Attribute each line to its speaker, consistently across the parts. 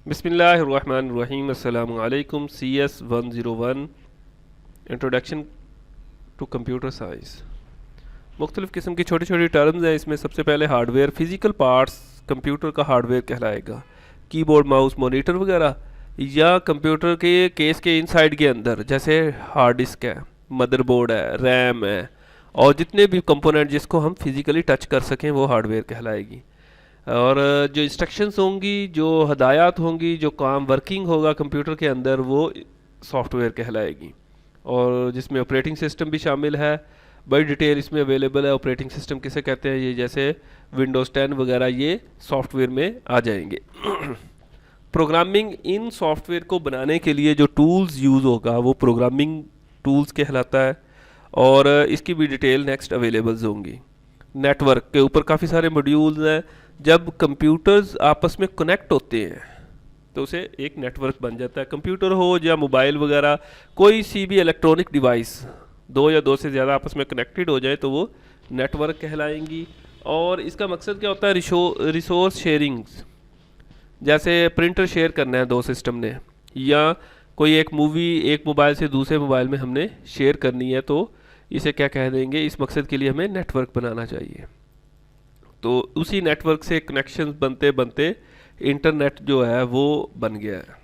Speaker 1: बिस्मिल्लाहिर्रहमानिर्रहीम अस्सलामु अलैकुम। CS 101 introduction to computer science. मुख्तलिफ़ किस्म की छोटी छोटी टर्म्स हैं। इसमें सबसे पहले हार्डवेयर, फिज़िकल पार्ट्स कंप्यूटर का हार्डवेयर कहलाएगा, कीबोर्ड माउस मॉनिटर वगैरह, या कंप्यूटर के केस के इनसाइड के अंदर जैसे हार्ड डिस्क है, मदरबोर्ड है, रैम है, और जितने भी कंपोनेंट जिसको हम फिज़िकली टच कर सकें वो हार्डवेयर कहलाएगी। और जो इंस्ट्रक्शंस होंगी, जो हदायत होंगी, जो काम वर्किंग होगा कंप्यूटर के अंदर, वो सॉफ्टवेयर कहलाएगी। और जिसमें ऑपरेटिंग सिस्टम भी शामिल है। बड़ी डिटेल इसमें अवेलेबल है। ऑपरेटिंग सिस्टम किसे कहते हैं, ये जैसे विंडोज़ 10 वगैरह ये सॉफ्टवेयर में आ जाएंगे। प्रोग्रामिंग, इन सॉफ्टवेयर को बनाने के लिए जो टूल्स यूज़ होगा वो प्रोग्रामिंग टूल्स कहलाता है। और इसकी भी डिटेल नेक्स्ट अवेलेबल्स होंगी। नेटवर्क के ऊपर काफ़ी सारे मॉड्यूल्स हैं। जब कंप्यूटर्स आपस में कनेक्ट होते हैं तो उसे एक नेटवर्क बन जाता है। कंप्यूटर हो या मोबाइल वगैरह, कोई सी भी इलेक्ट्रॉनिक डिवाइस, दो या दो से ज़्यादा आपस में कनेक्टेड हो जाए तो वो नेटवर्क कहलाएंगी। और इसका मकसद क्या होता है, रिसोर्स शेयरिंग्स। जैसे प्रिंटर शेयर करना है दो सिस्टम ने, या कोई एक मूवी एक मोबाइल से दूसरे मोबाइल में हमने शेयर करनी है, तो इसे क्या कह देंगे, इस मकसद के लिए हमें नेटवर्क बनाना चाहिए। तो उसी नेटवर्क से कनेक्शन बनते बनते इंटरनेट जो है वो बन गया है।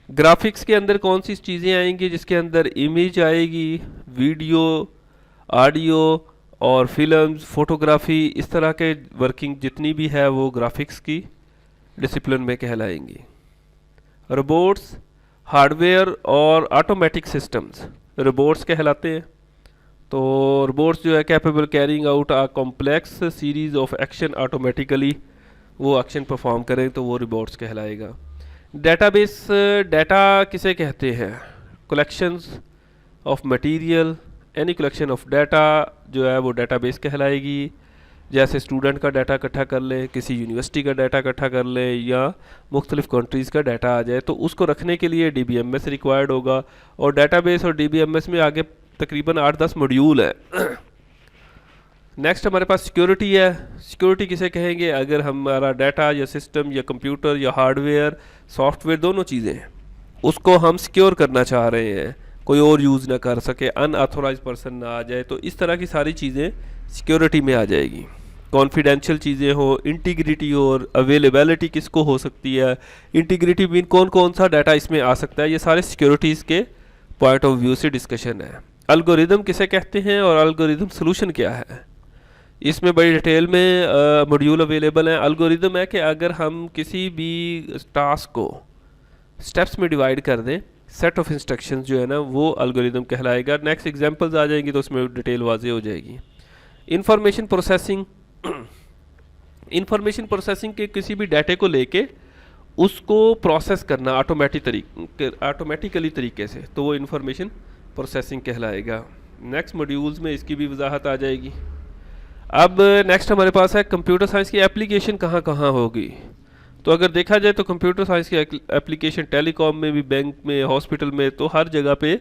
Speaker 1: ग्राफिक्स के अंदर कौन सी चीज़ें आएंगी, जिसके अंदर इमेज आएगी, वीडियो, ऑडियो और फिल्म्स, फोटोग्राफी, इस तरह के वर्किंग जितनी भी है वो ग्राफिक्स की डिसिप्लिन में कहलाएंगी। रोबोट्स, हार्डवेयर और ऑटोमेटिक सिस्टम्स रोबोट्स कहलाते हैं। तो रोबोट्स जो है capable carrying out a complex series of action automatically, वो एक्शन परफॉर्म करें तो वो रोबोट्स कहलाएगा। डेटाबेस, डाटा किसे कहते हैं, collections of material, any collection of data जो है वो डेटाबेस कहलाएगी। जैसे स्टूडेंट का डाटा इकट्ठा कर लें, किसी यूनिवर्सिटी का डाटा इकट्ठा कर लें, या मुख्तलिफ कंट्रीज़ का डाटा आ जाए तो उसको रखने के लिए DBMS रिक्वायर्ड होगा। और डाटाबेस और DBMS में आगे तकरीबन 8-10 मॉड्यूल है। नेक्स्ट हमारे पास सिक्योरिटी है। सिक्योरिटी किसे कहेंगे, अगर हमारा डाटा या सिस्टम या कंप्यूटर या हार्डवेयर सॉफ्टवेयर दोनों चीज़ें हैं, उसको हम सिक्योर करना चाह रहे हैं, कोई और यूज़ ना कर सके, अनऑथोराइज पर्सन ना आ जाए, तो इस तरह की सारी चीज़ें सिक्योरिटी में आ जाएगी। कॉन्फिडेंशियल चीज़ें हो, इंटीग्रिटी और अवेलेबिलिटी किसको हो सकती है, इंटीग्रिटी मीन कौन कौन सा डाटा इसमें आ सकता है, ये सारे सिक्योरिटीज़ के पॉइंट ऑफ व्यू से डिस्कशन है। एल्गोरिदम किसे कहते हैं और एल्गोरिदम सोल्यूशन क्या है, इसमें बड़ी डिटेल में मॉड्यूल अवेलेबल हैं। एल्गोरिदम है कि अगर हम किसी भी टास्क को स्टेप्स में डिवाइड कर दें, सेट ऑफ इंस्ट्रक्शंस जो है ना, वो एल्गोरिदम कहलाएगा। नेक्स्ट एग्जांपल्स आ जाएंगी तो उसमें डिटेल वाज़ेह हो जाएगी। इंफॉर्मेशन प्रोसेसिंग, इंफॉर्मेशन प्रोसेसिंग के किसी भी डाटे को लेके उसको प्रोसेस करना ऑटोमेटिकली तरीके से, तो वो इंफॉर्मेशन प्रोसेसिंग कहलाएगा। नेक्स्ट मॉड्यूल्स में इसकी भी वजाहत आ जाएगी। अब नेक्स्ट हमारे पास है कंप्यूटर साइंस की एप्लीकेशन कहाँ कहाँ होगी। तो अगर देखा जाए तो कंप्यूटर साइंस की एप्लीकेशन टेलीकॉम में भी, बैंक में, हॉस्पिटल में, तो हर जगह पे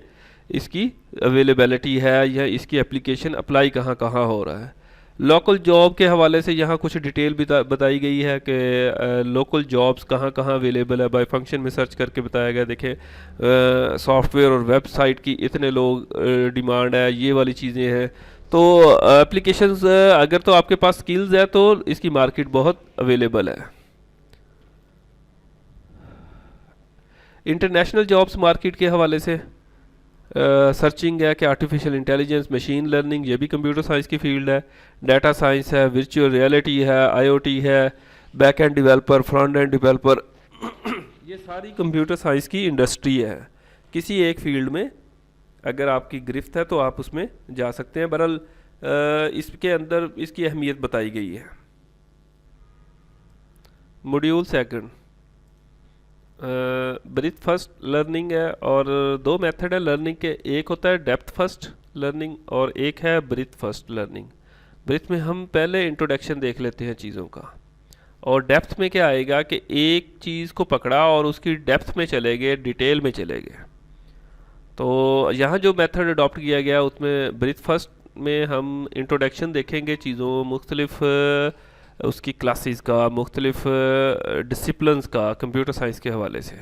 Speaker 1: इसकी अवेलेबिलिटी है, या इसकी एप्लीकेशन अप्लाई कहाँ कहाँ हो रहा है। लोकल जॉब के हवाले से यहाँ कुछ डिटेल बताई गई है कि लोकल जॉब्स कहाँ कहाँ अवेलेबल है। बाय फंक्शन में सर्च करके बताया गया, देखें सॉफ्टवेयर और वेबसाइट की इतने लोग डिमांड है, ये वाली चीज़ें हैं। तो एप्लीकेशंस अगर तो आपके पास स्किल्स है तो इसकी मार्केट बहुत अवेलेबल है। इंटरनेशनल जॉब्स मार्केट के हवाले से सर्चिंग है कि आर्टिफिशियल इंटेलिजेंस, मशीन लर्निंग, ये भी कंप्यूटर साइंस की फील्ड है। डाटा साइंस है, वर्चुअल रियलिटी है, IoT है, back end developer, front end developer, ये सारी कंप्यूटर साइंस की इंडस्ट्री है। किसी एक फील्ड में अगर आपकी गिरफ्त है तो आप उसमें जा सकते हैं। बहरहाल इसके अंदर इसकी अहमियत बताई गई है। Module second breadth first learning है, और दो मेथड है लर्निंग के, एक होता है डेप्थ फर्स्ट लर्निंग और एक है ब्रीथ फर्स्ट लर्निंग। ब्रीथ में हम पहले इंट्रोडक्शन देख लेते हैं चीज़ों का, और डेप्थ में क्या आएगा कि एक चीज़ को पकड़ा और उसकी डेप्थ में चले गए, डिटेल में चले गए। तो यहाँ जो मेथड अडॉप्ट किया गया उसमें ब्रीथ फर्स्ट में हम इंट्रोडक्शन देखेंगे, चीज़ों मुख्तलिफ उसकी क्लासेस का, मुख्तलिफ डिसिप्लिन्स का कंप्यूटर साइंस के हवाले से।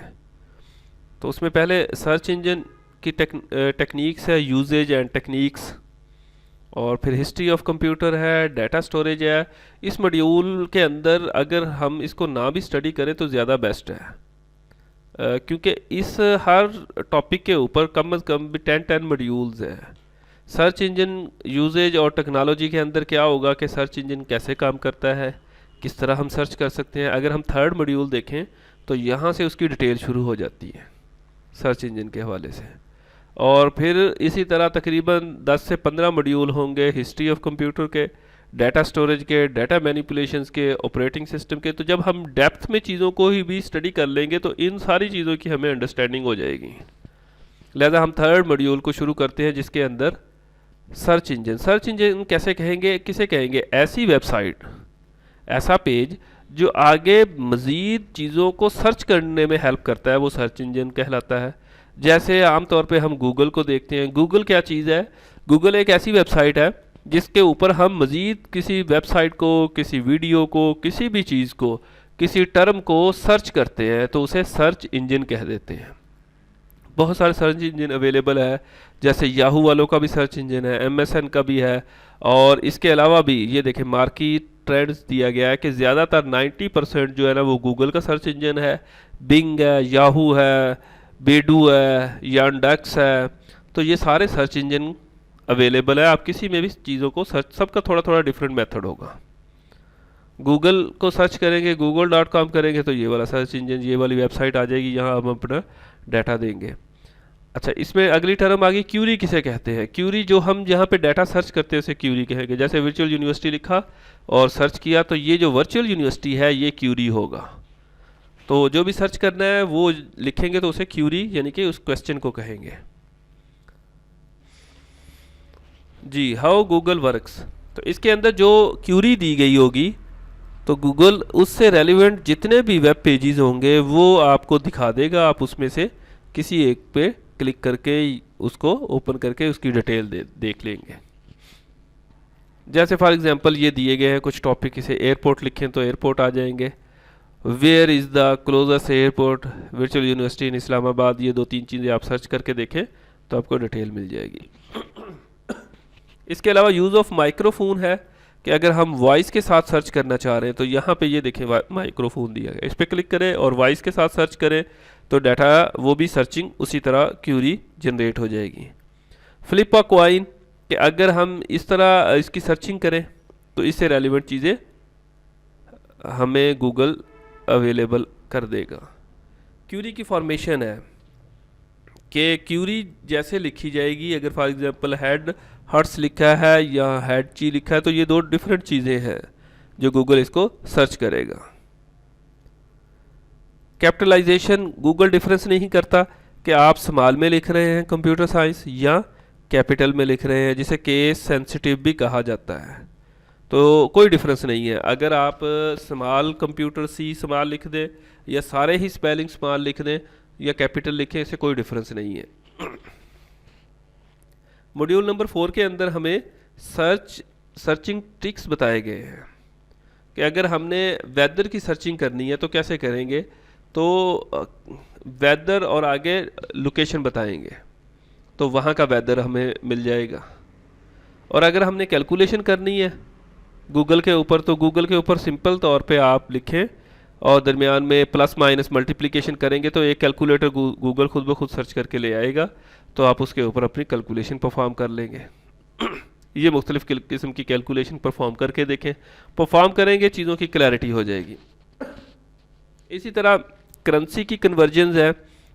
Speaker 1: तो उसमें पहले सर्च इंजन की टेक्निक्स है, यूजेज एंड टेक्निक्स, और फिर हिस्ट्री ऑफ कंप्यूटर है, डाटा स्टोरेज है। इस मॉड्यूल के अंदर अगर हम इसको ना भी स्टडी करें तो ज़्यादा बेस्ट है, क्योंकि इस हर टॉपिक के ऊपर कम अज़ कम भी 10 मॉड्यूल्स हैं। सर्च इंजन यूजेज और टेक्नोलॉजी के अंदर क्या होगा कि सर्च इंजन कैसे काम करता है, किस तरह हम सर्च कर सकते हैं। अगर हम थर्ड मॉड्यूल देखें तो यहाँ से उसकी डिटेल शुरू हो जाती है सर्च इंजन के हवाले से। और फिर इसी तरह तकरीबन 10 से 15 मॉड्यूल होंगे हिस्ट्री ऑफ कंप्यूटर के, डाटा स्टोरेज के, डाटा मैनिपुलेशंस के, ऑपरेटिंग सिस्टम के। तो जब हम डेप्थ में चीज़ों को ही भी स्टडी कर लेंगे तो इन सारी चीज़ों की हमें अंडरस्टैंडिंग हो जाएगी। लिहाजा हम थर्ड मॉड्यूल को शुरू करते हैं जिसके अंदर सर्च इंजन। सर्च इंजन कैसे कहेंगे, किसे कहेंगे? ऐसी वेबसाइट, ऐसा पेज जो आगे मज़ीद चीज़ों को सर्च करने में हेल्प करता है, वो सर्च इंजन कहलाता है। जैसे आम तौर पे हम गूगल को देखते हैं। गूगल क्या चीज़ है? गूगल एक ऐसी वेबसाइट है जिसके ऊपर हम मज़ीद किसी वेबसाइट को, किसी वीडियो को, किसी भी चीज़ को, किसी टर्म को सर्च करते हैं तो उसे सर्च इंजन कह देते हैं। बहुत सारे सर्च इंजन अवेलेबल है, जैसे याहू वालों का भी सर्च इंजन है, MSN का भी है। और इसके अलावा भी ये देखें, मार्केट ट्रेंड्स दिया गया है कि ज़्यादातर 90% जो है ना वो गूगल का सर्च इंजन है, बिंग है, याहू है, बेडू है, यांडेक्स है। तो ये सारे सर्च इंजन अवेलेबल है। आप किसी में भी चीज़ों को सर्च, सबका थोड़ा थोड़ा डिफरेंट मेथड होगा। गूगल को सर्च करेंगे, google.com करेंगे तो ये वाला सर्च इंजन, ये वाली वेबसाइट आ जाएगी, यहाँ हम अपना डाटा देंगे। अच्छा, इसमें अगली टर्म आ गई क्यूरी। किसे कहते हैं? क्यूरी, जो हम जहाँ पे डाटा सर्च करते हैं उसे क्यूरी कहेंगे। जैसे वर्चुअल यूनिवर्सिटी लिखा और सर्च किया तो ये जो वर्चुअल यूनिवर्सिटी है ये क्यूरी होगा। तो जो भी सर्च करना है वो लिखेंगे तो उसे क्यूरी यानी कि उस क्वेश्चन को कहेंगे। जी, हाउ गूगल वर्क्स। तो इसके अंदर जो क्यूरी दी गई होगी तो गूगल उससे रेलिवेंट जितने भी वेब पेजेस होंगे वो आपको दिखा देगा। आप उसमें से किसी एक पे क्लिक करके उसको ओपन करके उसकी डिटेल देख लेंगे। जैसे फॉर एग्जांपल ये दिए गए हैं कुछ टॉपिक, इसे एयरपोर्ट लिखें तो एयरपोर्ट आ जाएंगे। Where is the closest airport, virtual university in Islamabad. ये 2-3 चीज़ें आप सर्च करके देखें तो आपको डिटेल मिल जाएगी। इसके अलावा यूज़ ऑफ माइक्रोफोन है कि अगर हम वॉइस के साथ सर्च करना चाह रहे हैं तो यहाँ पे ये देखें माइक्रोफोन दिया गया, इस पर क्लिक करें और वॉइस के साथ सर्च करें तो डाटा वो भी सर्चिंग उसी तरह क्यूरी जनरेट हो जाएगी। फ्लिप अ कॉइन कि अगर हम इस तरह इसकी सर्चिंग करें तो इससे रेलिवेंट चीज़ें हमें गूगल अवेलेबल कर देगा। क्यूरी की फॉर्मेशन है कि क्यूरी जैसे लिखी जाएगी, अगर फॉर एग्जांपल हेड हर्ट्स लिखा है या हेड ची लिखा है तो ये 2 डिफरेंट चीज़ें हैं जो गूगल इसको सर्च करेगा। कैपिटलाइजेशन, गूगल डिफरेंस नहीं करता कि आप स्मॉल में लिख रहे हैं कंप्यूटर साइंस या कैपिटल में लिख रहे हैं, जिसे केस सेंसिटिव भी कहा जाता है। तो कोई डिफरेंस नहीं है। अगर आप स्मॉल कंप्यूटर सी स्मॉल लिख दें या सारे ही स्पेलिंग स्मॉल लिख दें या कैपिटल लिखें, इससे कोई डिफरेंस नहीं है। मॉड्यूल नंबर 4 के अंदर हमें सर्चिंग ट्रिक्स बताए गए हैं कि अगर हमने वेदर की सर्चिंग करनी है तो कैसे करेंगे। तो वेदर और आगे लोकेशन बताएंगे तो वहाँ का वेदर हमें मिल जाएगा। और अगर हमने कैलकुलेशन करनी है गूगल के ऊपर तो गूगल के ऊपर सिंपल तौर पे आप लिखें और दरमियान में प्लस माइनस मल्टीप्लिकेशन करेंगे तो एक कैलकुलेटर गूगल खुद ब खुद सर्च करके ले आएगा, तो आप उसके ऊपर अपनी कैलकुलेशन परफॉर्म कर लेंगे। ये मुख्तलिफ़ किस्म की कैलकुलेशन परफॉर्म करके देखें, परफॉर्म करेंगे चीज़ों की क्लैरिटी हो जाएगी। इसी तरह करेंसी की कन्वर्जन्स है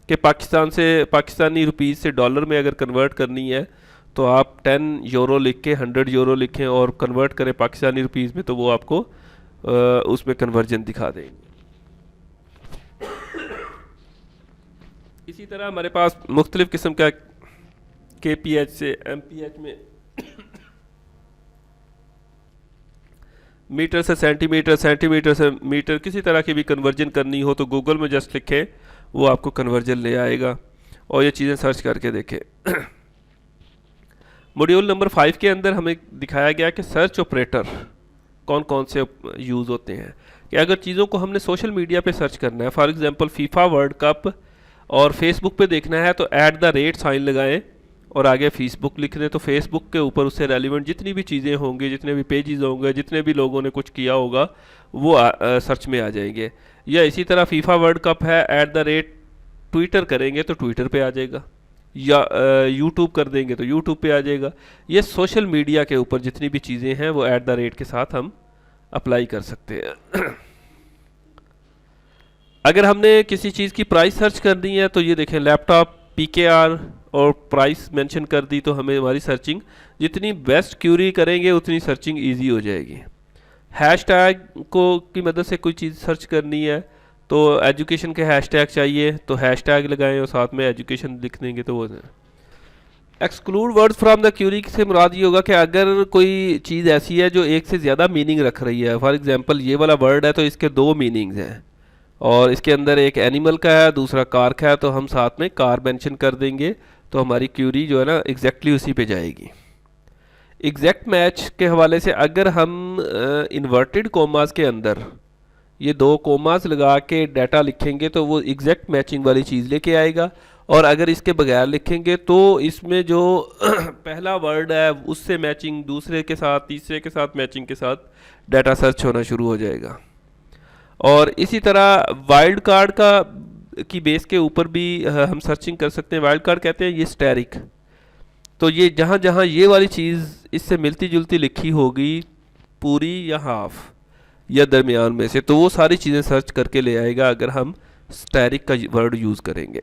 Speaker 1: कि पाकिस्तानी रुपीज़ से डॉलर में अगर कन्वर्ट करनी है तो आप 10 यूरो लिख के 100 यूरो लिखें और कन्वर्ट करें पाकिस्तानी रुपीज़ में तो वो आपको उसमें कन्वर्जन दिखा देंगे। इसी तरह हमारे पास मुख्तलिफ़ किस्म का KPH से MPH में मीटर से सेंटीमीटर, सेंटीमीटर से मीटर, किसी तरह की भी कन्वर्जन करनी हो तो गूगल में जस्ट लिखें, वो आपको कन्वर्जन ले आएगा और ये चीज़ें सर्च करके देखें। मॉड्यूल नंबर 5 के अंदर हमें दिखाया गया कि सर्च ऑपरेटर कौन कौन से यूज़ होते हैं कि अगर चीज़ों को हमने सोशल मीडिया पे सर्च करना है, for example FIFA world cup, और फेसबुक पे देखना है तो @ साइन लगाएं और आगे फेसबुक लिख दें, तो फेसबुक के ऊपर उससे रेलिवेंट जितनी भी चीज़ें होंगी, जितने भी पेजेस होंगे, जितने भी लोगों ने कुछ किया होगा, वो सर्च में आ जाएंगे। या इसी तरह फीफा वर्ल्ड कप है, ट्विटर करेंगे तो ट्विटर पे आ जाएगा, या यूट्यूब कर देंगे तो यूट्यूब पे आ जाएगा। ये सोशल मीडिया के ऊपर जितनी भी चीज़ें हैं वो @ के साथ हम अप्लाई कर सकते हैं। अगर हमने किसी चीज़ की प्राइस सर्च करनी है तो ये देखें, लैपटॉप PKR और प्राइस मेंशन कर दी तो हमें हमारी सर्चिंग जितनी बेस्ट क्यूरी करेंगे उतनी सर्चिंग इजी हो जाएगी। हैशटैग को की मदद से कोई चीज़ सर्च करनी है तो एजुकेशन के हैशटैग चाहिए तो हैशटैग लगाएं और साथ में एजुकेशन लिख देंगे तो वो। Exclude words from the query से मुराद ये होगा कि अगर कोई चीज़ ऐसी है जो एक से ज़्यादा मीनिंग रख रही है, फॉर एग्जांपल ये वाला वर्ड है तो इसके 2 मीनिंग्स हैं और इसके अंदर एक एनिमल का है, दूसरा कार का है, तो हम साथ में कार मेंशन कर देंगे तो हमारी क्यूरी जो है ना एग्जैक्टली उसी पे जाएगी। एग्जैक्ट मैच के हवाले से अगर हम इन्वर्टेड कोमास के अंदर ये 2 कोमास लगा के डाटा लिखेंगे तो वो एग्जैक्ट मैचिंग वाली चीज़ लेके आएगा, और अगर इसके बगैर लिखेंगे तो इसमें जो पहला वर्ड है उससे मैचिंग, दूसरे के साथ, तीसरे के साथ मैचिंग के साथ डाटा सर्च होना शुरू हो जाएगा। और इसी तरह वाइल्ड कार्ड की बेस के ऊपर भी हम सर्चिंग कर सकते हैं। वाइल्ड कार्ड कहते हैं ये स्टैरिक, तो ये जहाँ जहाँ ये वाली चीज़ इससे मिलती जुलती लिखी होगी, पूरी या हाफ या दरमियान में से, तो वो सारी चीज़ें सर्च करके ले आएगा अगर हम स्टैरिक का वर्ड यूज़ करेंगे।